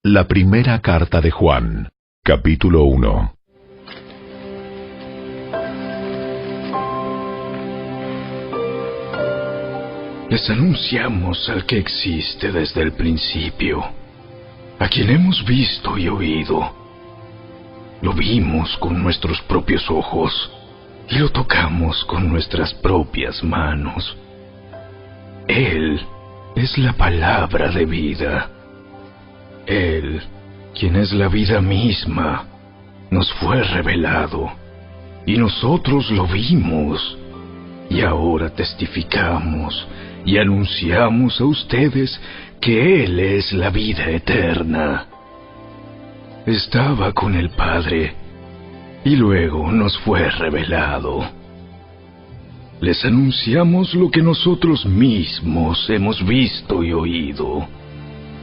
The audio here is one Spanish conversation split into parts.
La primera carta de Juan, capítulo 1. Les anunciamos al que existe desde el principio, a quien hemos visto y oído. Lo vimos con nuestros propios ojos y lo tocamos con nuestras propias manos. Él es la palabra de vida. Él, quien es la vida misma, nos fue revelado y nosotros lo vimos y ahora testificamos y anunciamos a ustedes que Él es la vida eterna. Estaba con el Padre y luego nos fue revelado. Les anunciamos lo que nosotros mismos hemos visto y oído,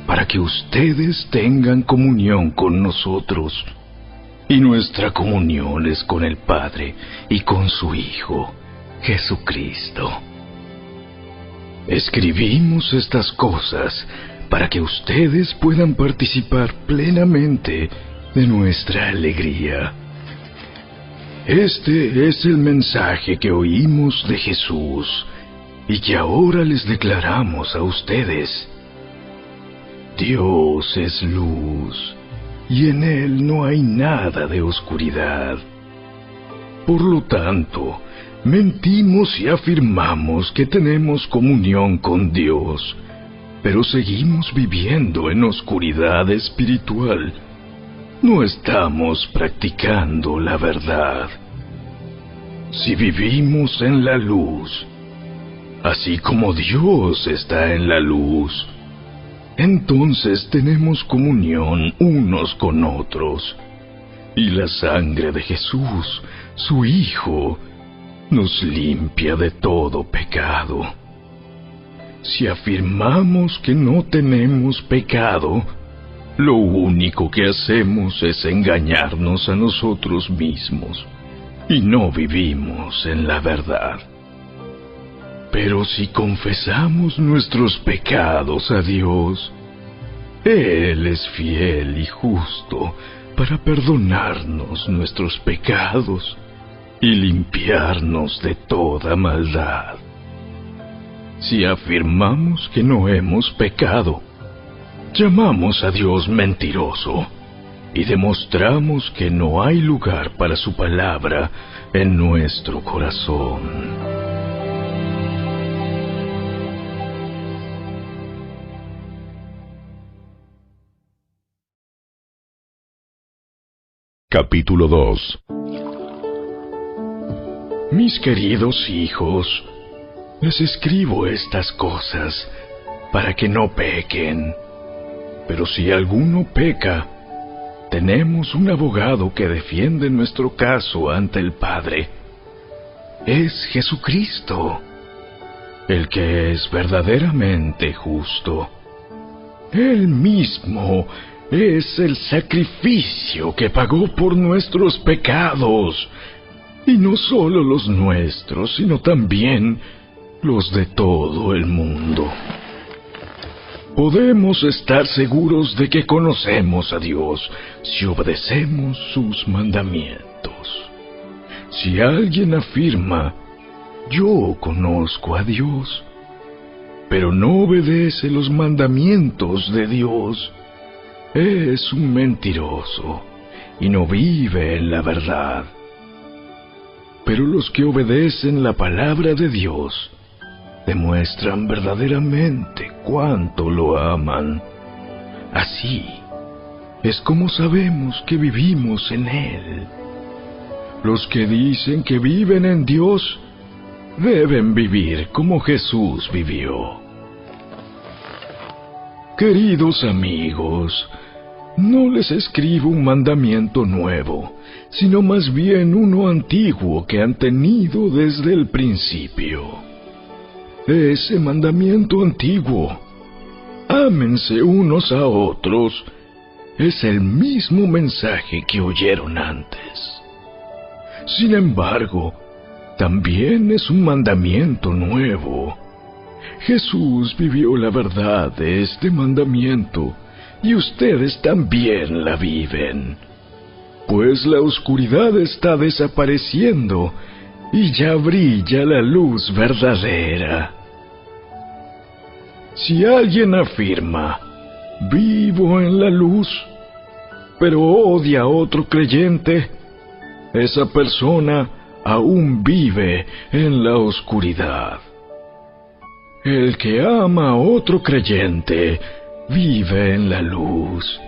para que ustedes tengan comunión con nosotros. Y nuestra comunión es con el Padre y con su Hijo, Jesucristo. Escribimos estas cosas para que ustedes puedan participar plenamente de nuestra alegría. Este es el mensaje que oímos de Jesús y que ahora les declaramos a ustedes. Dios es luz y en Él no hay nada de oscuridad. Por lo tanto, mentimos y afirmamos que tenemos comunión con Dios, pero seguimos viviendo en oscuridad espiritual. No estamos practicando la verdad. Si vivimos en la luz, así como Dios está en la luz, entonces tenemos comunión unos con otros, y la sangre de Jesús, su Hijo, nos limpia de todo pecado. Si afirmamos que no tenemos pecado, lo único que hacemos es engañarnos a nosotros mismos, y no vivimos en la verdad. Pero si confesamos nuestros pecados a Dios, Él es fiel y justo para perdonarnos nuestros pecados y limpiarnos de toda maldad. Si afirmamos que no hemos pecado, llamamos a Dios mentiroso y demostramos que no hay lugar para su palabra en nuestro corazón. Capítulo 2. Mis queridos hijos, les escribo estas cosas para que no pequen. Pero si alguno peca, tenemos un abogado que defiende nuestro caso ante el Padre. Es Jesucristo, el que es verdaderamente justo. Él mismo es el sacrificio que pagó por nuestros pecados, y no solo los nuestros, sino también los de todo el mundo. Podemos estar seguros de que conocemos a Dios si obedecemos sus mandamientos. Si alguien afirma, yo conozco a Dios, pero no obedece los mandamientos de Dios, es un mentiroso y no vive en la verdad. Pero los que obedecen la palabra de Dios demuestran verdaderamente cuánto lo aman. Así es como sabemos que vivimos en Él. Los que dicen que viven en Dios deben vivir como Jesús vivió. Queridos amigos, no les escribo un mandamiento nuevo, sino más bien uno antiguo que han tenido desde el principio. Ese mandamiento antiguo, ámense unos a otros, es el mismo mensaje que oyeron antes. Sin embargo, también es un mandamiento nuevo. Jesús vivió la verdad de este mandamiento y ustedes también la viven. Pues la oscuridad está desapareciendo y ya brilla la luz verdadera. Si alguien afirma, vivo en la luz, pero odia a otro creyente, esa persona aún vive en la oscuridad. El que ama a otro creyente vive en la luz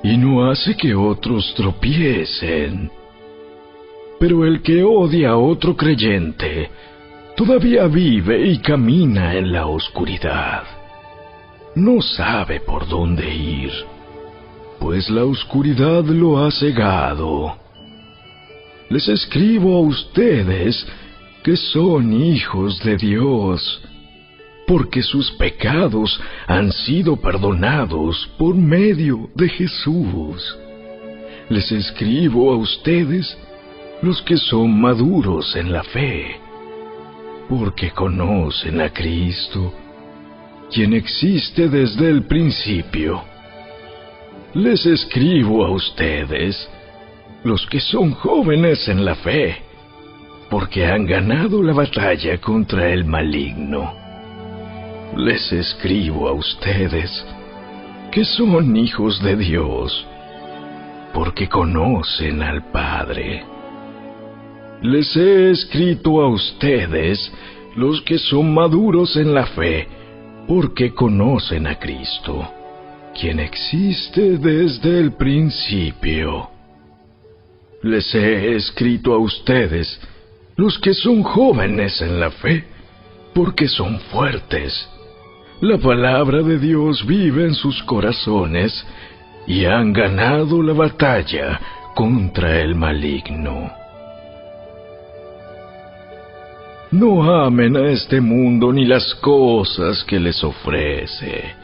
y no hace que otros tropiecen. Pero el que odia a otro creyente todavía vive y camina en la oscuridad. No sabe por dónde ir, pues la oscuridad lo ha cegado. Les escribo a ustedes que son hijos de Dios, porque sus pecados han sido perdonados por medio de Jesús. Les escribo a ustedes, los que son maduros en la fe, porque conocen a Cristo, quien existe desde el principio. Les escribo a ustedes, los que son jóvenes en la fe, porque han ganado la batalla contra el maligno. Les escribo a ustedes, que son hijos de Dios, porque conocen al Padre. Les he escrito a ustedes, los que son maduros en la fe, porque conocen a Cristo, quien existe desde el principio. Les he escrito a ustedes, los que son jóvenes en la fe, porque son fuertes. La palabra de Dios vive en sus corazones y han ganado la batalla contra el maligno. No amen a este mundo ni las cosas que les ofrece,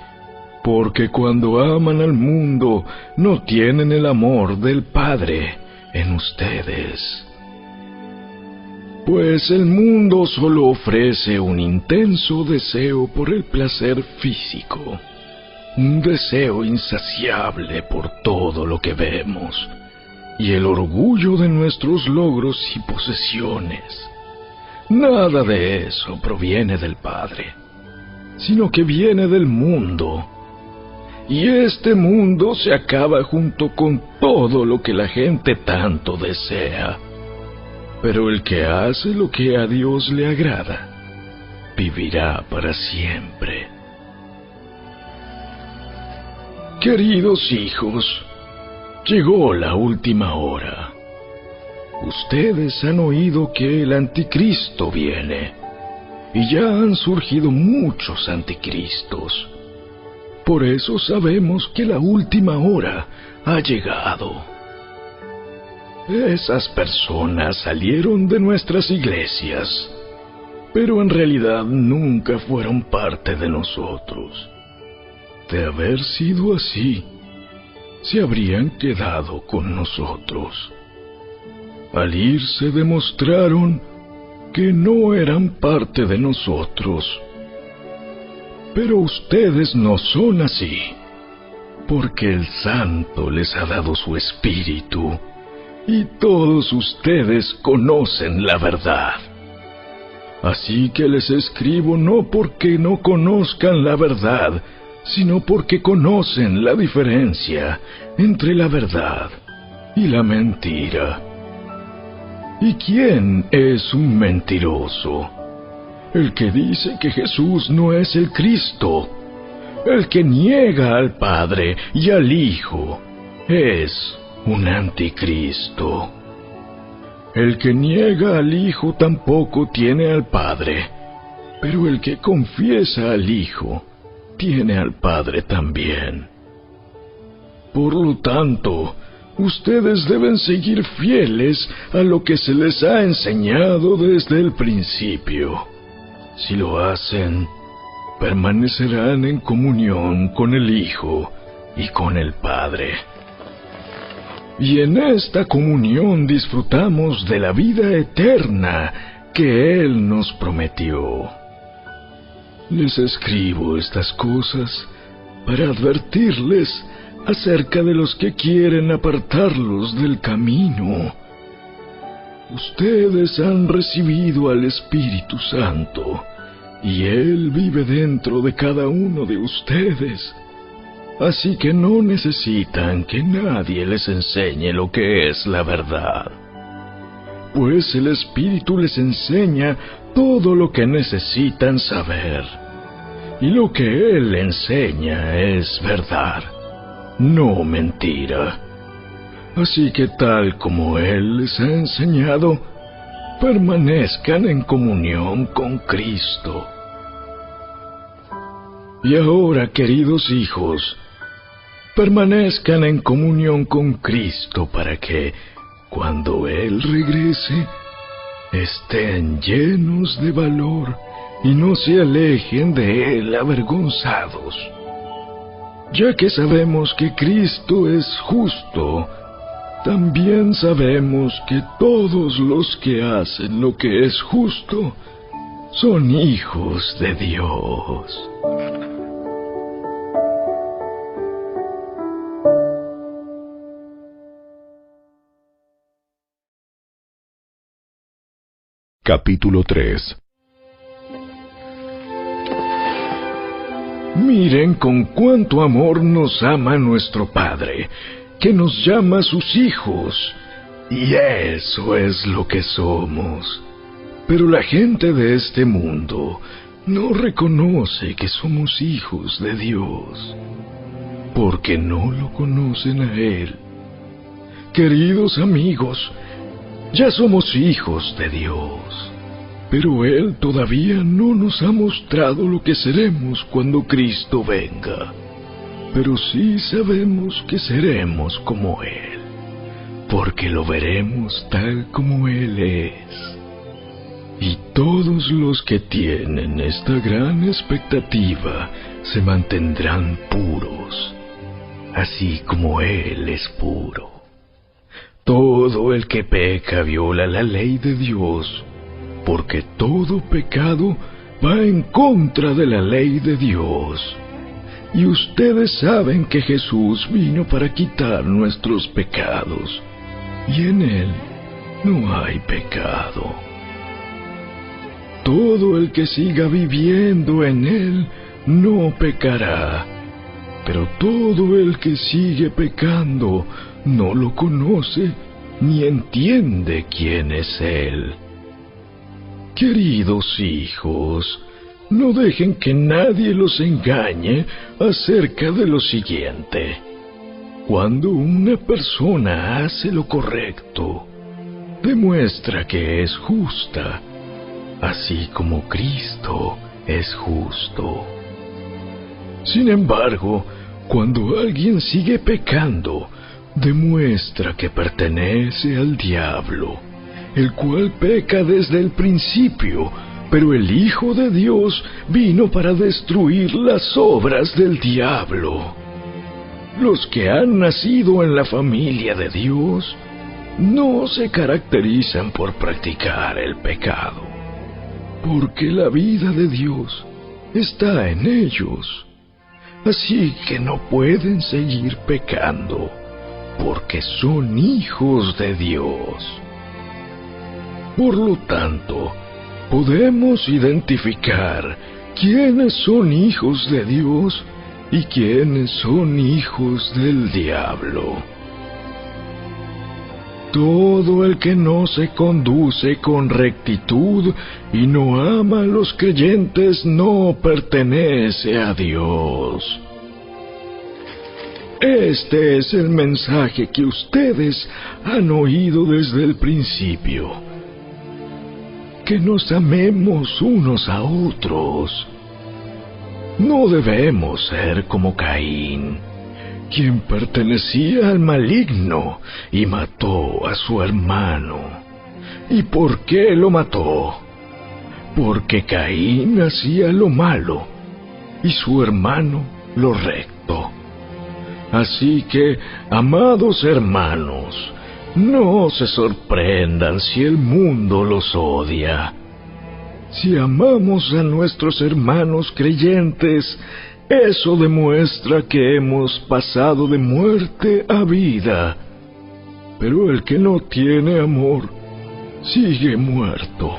porque cuando aman al mundo no tienen el amor del Padre en ustedes. Pues el mundo solo ofrece un intenso deseo por el placer físico, un deseo insaciable por todo lo que vemos, y el orgullo de nuestros logros y posesiones. Nada de eso proviene del Padre, sino que viene del mundo. Y este mundo se acaba junto con todo lo que la gente tanto desea. Pero el que hace lo que a Dios le agrada, vivirá para siempre. Queridos hijos, llegó la última hora. Ustedes han oído que el anticristo viene, y ya han surgido muchos anticristos. Por eso sabemos que la última hora ha llegado. Esas personas salieron de nuestras iglesias, pero en realidad nunca fueron parte de nosotros. De haber sido así, se habrían quedado con nosotros. Al irse demostraron que no eran parte de nosotros. Pero ustedes no son así, porque el Santo les ha dado su Espíritu, y todos ustedes conocen la verdad. Así que les escribo no porque no conozcan la verdad, sino porque conocen la diferencia entre la verdad y la mentira. ¿Y quién es un mentiroso? El que dice que Jesús no es el Cristo. El que niega al Padre y al Hijo es un anticristo. El que niega al Hijo tampoco tiene al Padre, pero el que confiesa al Hijo tiene al Padre también. Por lo tanto, ustedes deben seguir fieles a lo que se les ha enseñado desde el principio. Si lo hacen, permanecerán en comunión con el Hijo y con el Padre. Y en esta comunión disfrutamos de la vida eterna que Él nos prometió. Les escribo estas cosas para advertirles acerca de los que quieren apartarlos del camino. Ustedes han recibido al Espíritu Santo, y Él vive dentro de cada uno de ustedes. Así que no necesitan que nadie les enseñe lo que es la verdad, pues el Espíritu les enseña todo lo que necesitan saber. Y lo que Él enseña es verdad, no mentira. Así que tal como Él les ha enseñado, permanezcan en comunión con Cristo. Y ahora, queridos hijos, permanezcan en comunión con Cristo para que, cuando Él regrese, estén llenos de valor y no se alejen de Él avergonzados. Ya que sabemos que Cristo es justo, también sabemos que todos los que hacen lo que es justo son hijos de Dios. Capítulo 3. Miren con cuánto amor nos ama nuestro Padre, que nos llama sus hijos, y eso es lo que somos. Pero la gente de este mundo no reconoce que somos hijos de Dios, porque no lo conocen a Él. Queridos amigos, ya somos hijos de Dios, pero Él todavía no nos ha mostrado lo que seremos cuando Cristo venga. Pero sí sabemos que seremos como Él, porque lo veremos tal como Él es. Y todos los que tienen esta gran expectativa se mantendrán puros, así como Él es puro. Todo el que peca viola la ley de Dios, porque todo pecado va en contra de la ley de Dios. Y ustedes saben que Jesús vino para quitar nuestros pecados, y en Él no hay pecado. Todo el que siga viviendo en Él no pecará, pero todo el que sigue pecando no lo conoce ni entiende quién es Él. Queridos hijos, no dejen que nadie los engañe acerca de lo siguiente. Cuando una persona hace lo correcto, demuestra que es justa, así como Cristo es justo. Sin embargo, cuando alguien sigue pecando, demuestra que pertenece al diablo, el cual peca desde el principio. Pero el Hijo de Dios vino para destruir las obras del diablo. Los que han nacido en la familia de Dios no se caracterizan por practicar el pecado, porque la vida de Dios está en ellos. Así que no pueden seguir pecando, porque son hijos de Dios. Por lo tanto, podemos identificar quiénes son hijos de Dios y quiénes son hijos del diablo. Todo el que no se conduce con rectitud y no ama a los creyentes no pertenece a Dios. Este es el mensaje que ustedes han oído desde el principio: que nos amemos unos a otros. No debemos ser como Caín, quien pertenecía al maligno y mató a su hermano. ¿Y por qué lo mató? Porque Caín hacía lo malo y su hermano lo recto. Así que, amados hermanos, no se sorprendan si el mundo los odia. Si amamos a nuestros hermanos creyentes, Eso demuestra que hemos pasado de muerte a vida. Pero el que no tiene amor sigue muerto.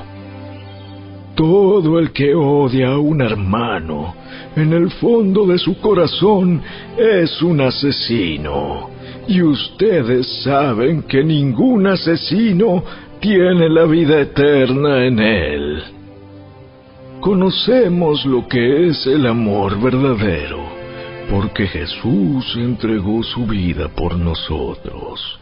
Todo el que odia a un hermano, en el fondo de su corazón, es un asesino. Y ustedes saben que ningún asesino tiene la vida eterna en él. Conocemos lo que es el amor verdadero, porque Jesús entregó su vida por nosotros.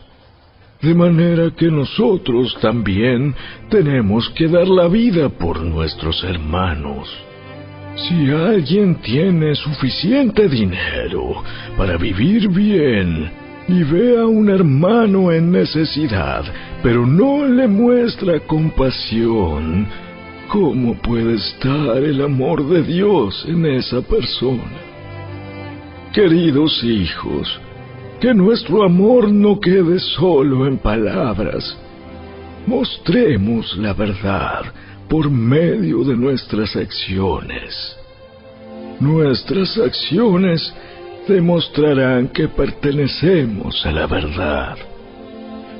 De manera que nosotros también tenemos que dar la vida por nuestros hermanos. Si alguien tiene suficiente dinero para vivir bien y ve a un hermano en necesidad, pero no le muestra compasión, ¿cómo puede estar el amor de Dios en esa persona? Queridos hijos, que nuestro amor no quede solo en palabras. Mostremos la verdad por medio de nuestras acciones. Nuestras acciones demostrarán que pertenecemos a la verdad.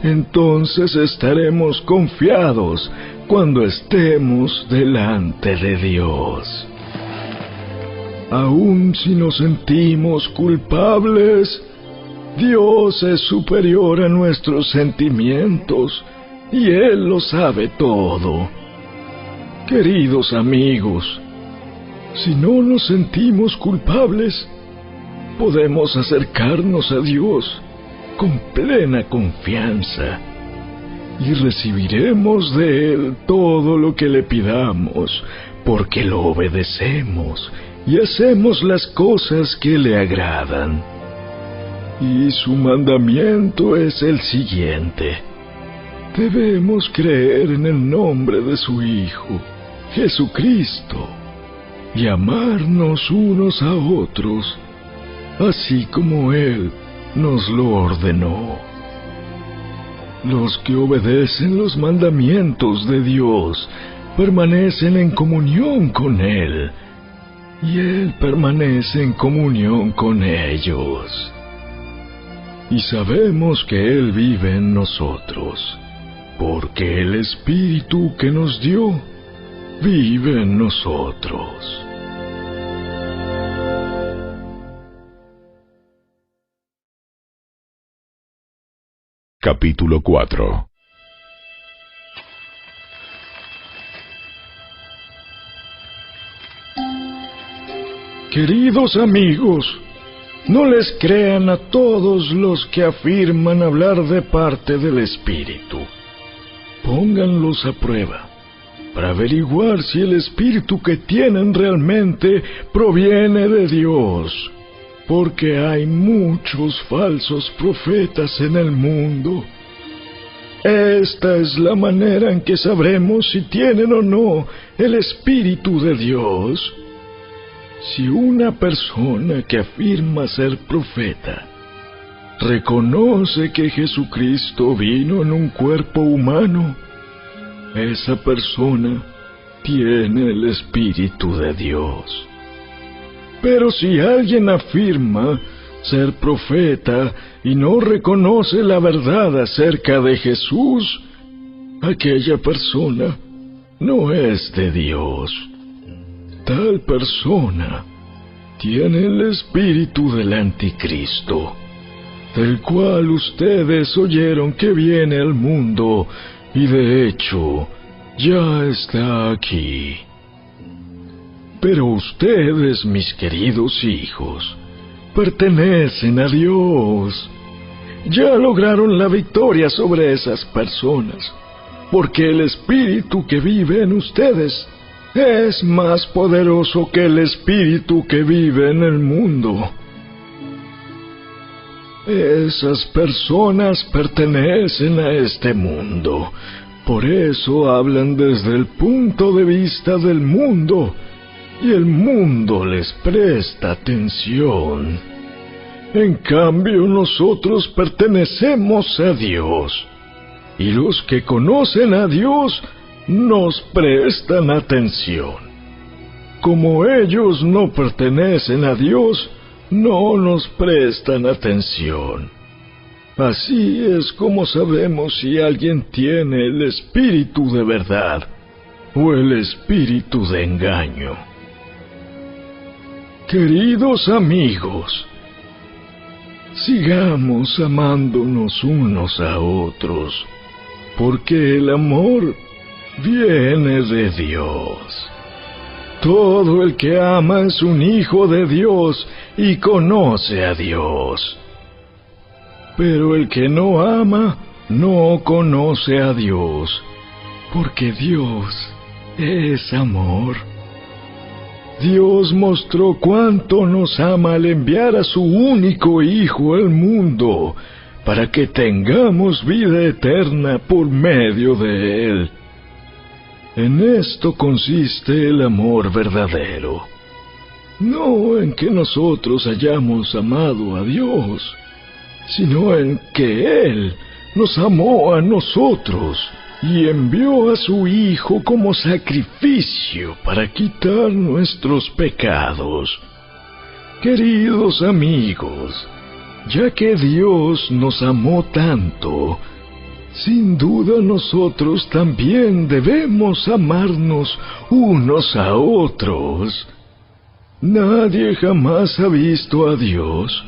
Entonces estaremos confiados cuando estemos delante de Dios. Aun si nos sentimos culpables, Dios es superior a nuestros sentimientos y Él lo sabe todo. Queridos amigos, si no nos sentimos culpables, podemos acercarnos a Dios con plena confianza y recibiremos de Él todo lo que le pidamos, porque lo obedecemos y hacemos las cosas que le agradan. Y su mandamiento es el siguiente: debemos creer en el nombre de su Hijo, Jesucristo, y amarnos unos a otros, así como Él nos lo ordenó. Los que obedecen los mandamientos de Dios permanecen en comunión con Él, y Él permanece en comunión con ellos. Y sabemos que Él vive en nosotros, porque el Espíritu que nos dio vive en nosotros. Capítulo 4. Queridos amigos, no les crean a todos los que afirman hablar de parte del Espíritu. Pónganlos a prueba, para averiguar si el Espíritu que tienen realmente proviene de Dios, porque hay muchos falsos profetas en el mundo. Esta es la manera en que sabremos si tienen o no el Espíritu de Dios. Si una persona que afirma ser profeta reconoce que Jesucristo vino en un cuerpo humano, esa persona tiene el Espíritu de Dios. Pero si alguien afirma ser profeta y no reconoce la verdad acerca de Jesús, aquella persona no es de Dios. Tal persona tiene el espíritu del anticristo, del cual ustedes oyeron que viene al mundo, y de hecho ya está aquí. Pero ustedes, mis queridos hijos, pertenecen a Dios. Ya lograron la victoria sobre esas personas, porque el espíritu que vive en ustedes es más poderoso que el espíritu que vive en el mundo. Esas personas pertenecen a este mundo, por eso hablan desde el punto de vista del mundo, y el mundo les presta atención. En cambio, nosotros pertenecemos a Dios, y los que conocen a Dios nos prestan atención. como ellos no pertenecen a Dios, no nos prestan atención. Así es como sabemos si alguien tiene el espíritu de verdad o el espíritu de engaño. Queridos amigos, sigamos amándonos unos a otros, porque el amor viene de Dios. Todo el que ama es un hijo de Dios y conoce a Dios. Pero el que no ama no conoce a Dios, porque Dios es amor. Dios mostró cuánto nos ama al enviar a su único Hijo al mundo, para que tengamos vida eterna por medio de Él. En esto consiste el amor verdadero, no en que nosotros hayamos amado a Dios, sino en que Él nos amó a nosotros y envió a su Hijo como sacrificio para quitar nuestros pecados. Queridos amigos, ya que Dios nos amó tanto, sin duda nosotros también debemos amarnos unos a otros. Nadie jamás ha visto a Dios,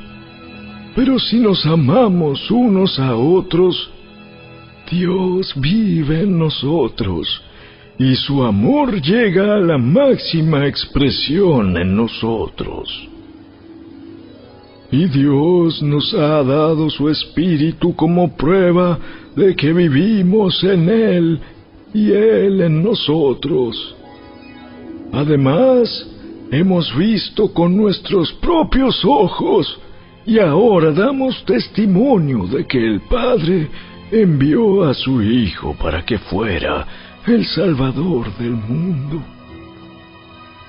pero si nos amamos unos a otros, Dios vive en nosotros, y su amor llega a la máxima expresión en nosotros. Y Dios nos ha dado su Espíritu como prueba de que vivimos en Él y Él en nosotros. Además, hemos visto con nuestros propios ojos y ahora damos testimonio de que el Padre envió a su Hijo para que fuera el Salvador del mundo.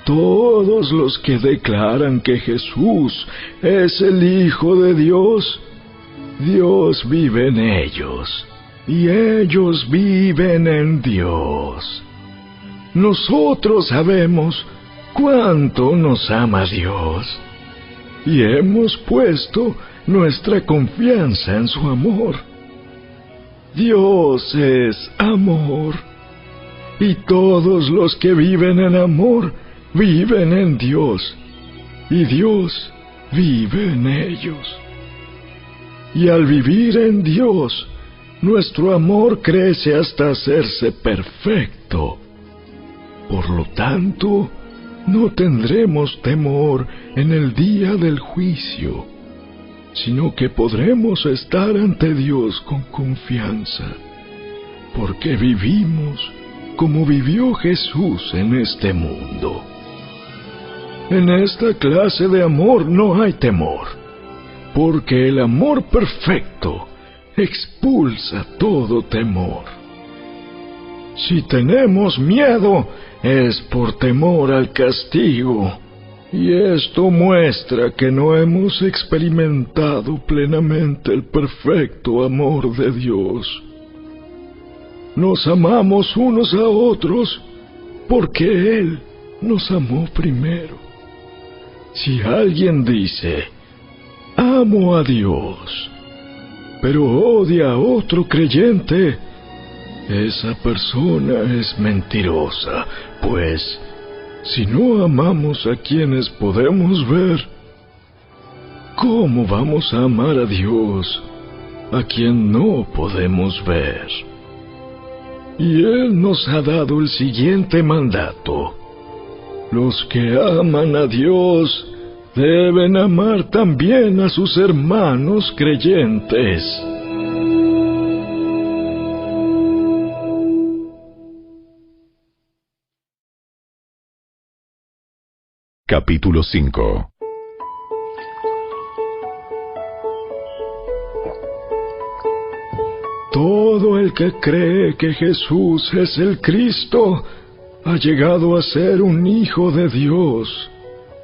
Todos los que declaran que Jesús es el Hijo de Dios, Dios vive en ellos, y ellos viven en Dios. Nosotros sabemos cuánto nos ama Dios, y hemos puesto nuestra confianza en su amor. Dios es amor, y todos los que viven en amor viven en Dios, y Dios vive en ellos. Y al vivir en Dios, nuestro amor crece hasta hacerse perfecto. Por lo tanto, no tendremos temor en el día del juicio, sino que podremos estar ante Dios con confianza, porque vivimos como vivió Jesús en este mundo. En esta clase de amor no hay temor, porque el amor perfecto expulsa todo temor. Si tenemos miedo, es por temor al castigo, y esto muestra que no hemos experimentado plenamente el perfecto amor de Dios. Nos amamos unos a otros porque Él nos amó primero. Si alguien dice, amo a Dios, pero odia a otro creyente, esa persona es mentirosa, pues si no amamos a quienes podemos ver, ¿cómo vamos a amar a Dios, a quien no podemos ver? Y Él nos ha dado el siguiente mandato: los que aman a Dios deben amar también a sus hermanos creyentes. Capítulo 5. Todo el que cree que Jesús es el Cristo ha llegado a ser un hijo de Dios,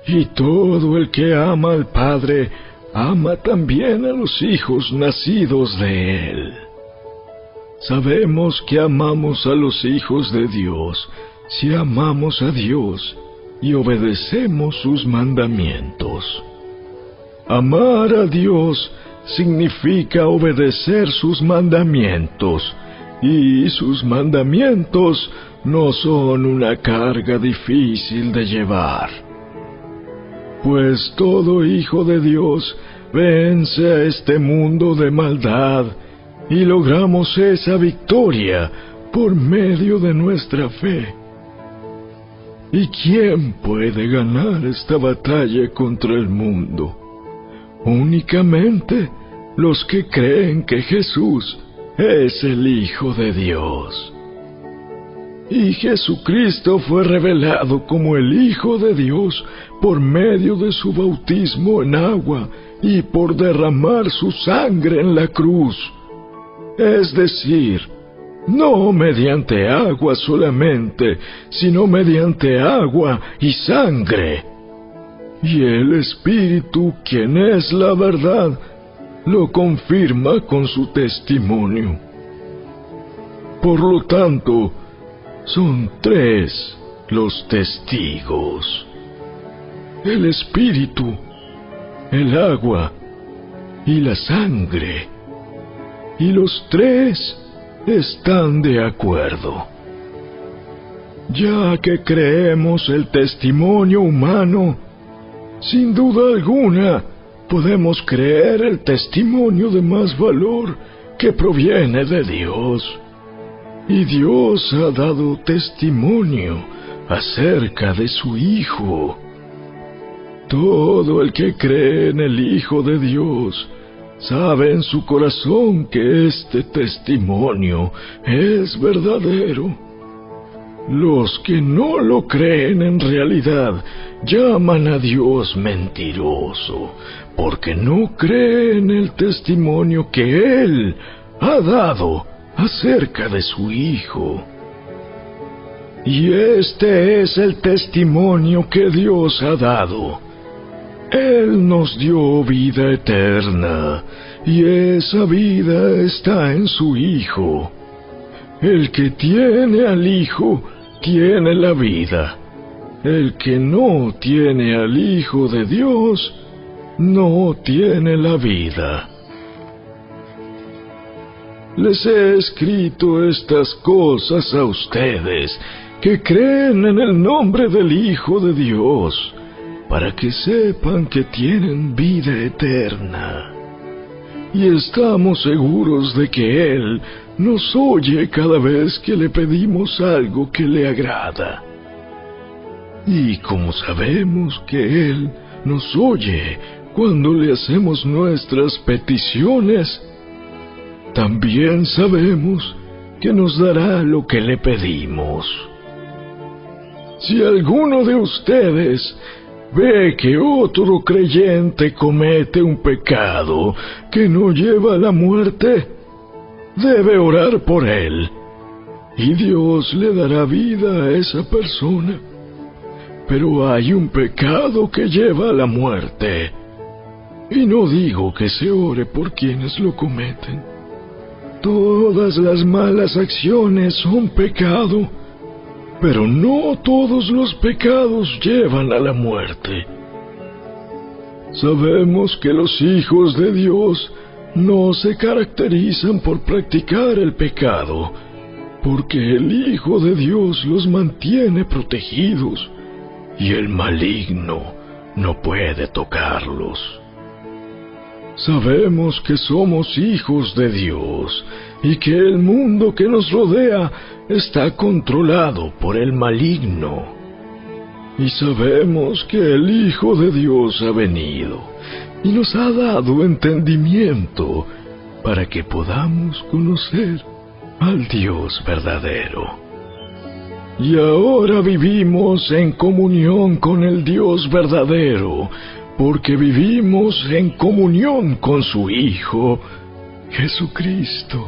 y todo el que ama al Padre ama también a los hijos nacidos de Él. Sabemos que amamos a los hijos de Dios si amamos a Dios y obedecemos sus mandamientos. Amar a Dios significa obedecer sus mandamientos, y sus mandamientos no son una carga difícil de llevar. Pues todo hijo de Dios vence a este mundo de maldad, y logramos esa victoria por medio de nuestra fe. ¿Y quién puede ganar esta batalla contra el mundo? Únicamente los que creen que Jesús es el Hijo de Dios. Y Jesucristo fue revelado como el Hijo de Dios por medio de su bautismo en agua y por derramar su sangre en la cruz. Es decir, no mediante agua solamente, sino mediante agua y sangre. Y el Espíritu, quien es la verdad, lo confirma con su testimonio. Por lo tanto, son 3 los testigos: el Espíritu, el agua y la sangre. Y los 3 están de acuerdo. Ya que creemos el testimonio humano, sin duda alguna podemos creer el testimonio de más valor que proviene de Dios. Y Dios ha dado testimonio acerca de su Hijo. Todo el que cree en el Hijo de Dios sabe en su corazón que este testimonio es verdadero. Los que no lo creen en realidad llaman a Dios mentiroso, porque no creen el testimonio que Él ha dado acerca de su Hijo. Y este es el testimonio que Dios ha dado. Él nos dio vida eterna, y esa vida está en su Hijo. El que tiene al Hijo tiene la vida. El que no tiene al Hijo de Dios no tiene la vida. Les he escrito estas cosas a ustedes que creen en el nombre del Hijo de Dios, para que sepan que tienen vida eterna. Y estamos seguros de que Él nos oye cada vez que le pedimos algo que le agrada. Y como sabemos que Él nos oye cuando le hacemos nuestras peticiones, también sabemos que nos dará lo que le pedimos. Si alguno de ustedes ve que otro creyente comete un pecado que no lleva a la muerte, debe orar por él, y Dios le dará vida a esa persona. Pero hay un pecado que lleva a la muerte, y no digo que se ore por quienes lo cometen. Todas las malas acciones son pecado, pero no todos los pecados llevan a la muerte. Sabemos que los hijos de Dios no se caracterizan por practicar el pecado, porque el Hijo de Dios los mantiene protegidos, y el maligno no puede tocarlos. Sabemos que somos hijos de Dios, y que el mundo que nos rodea está controlado por el maligno. Y sabemos que el Hijo de Dios ha venido y nos ha dado entendimiento para que podamos conocer al Dios verdadero. Y ahora vivimos en comunión con el Dios verdadero, porque vivimos en comunión con su Hijo, Jesucristo.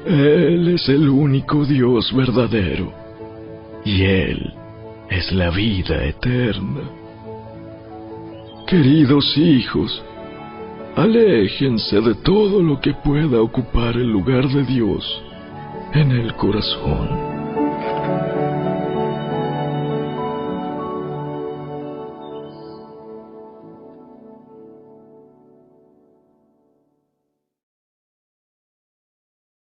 Él es el único Dios verdadero, y Él es la vida eterna. Queridos hijos, aléjense de todo lo que pueda ocupar el lugar de Dios en el corazón.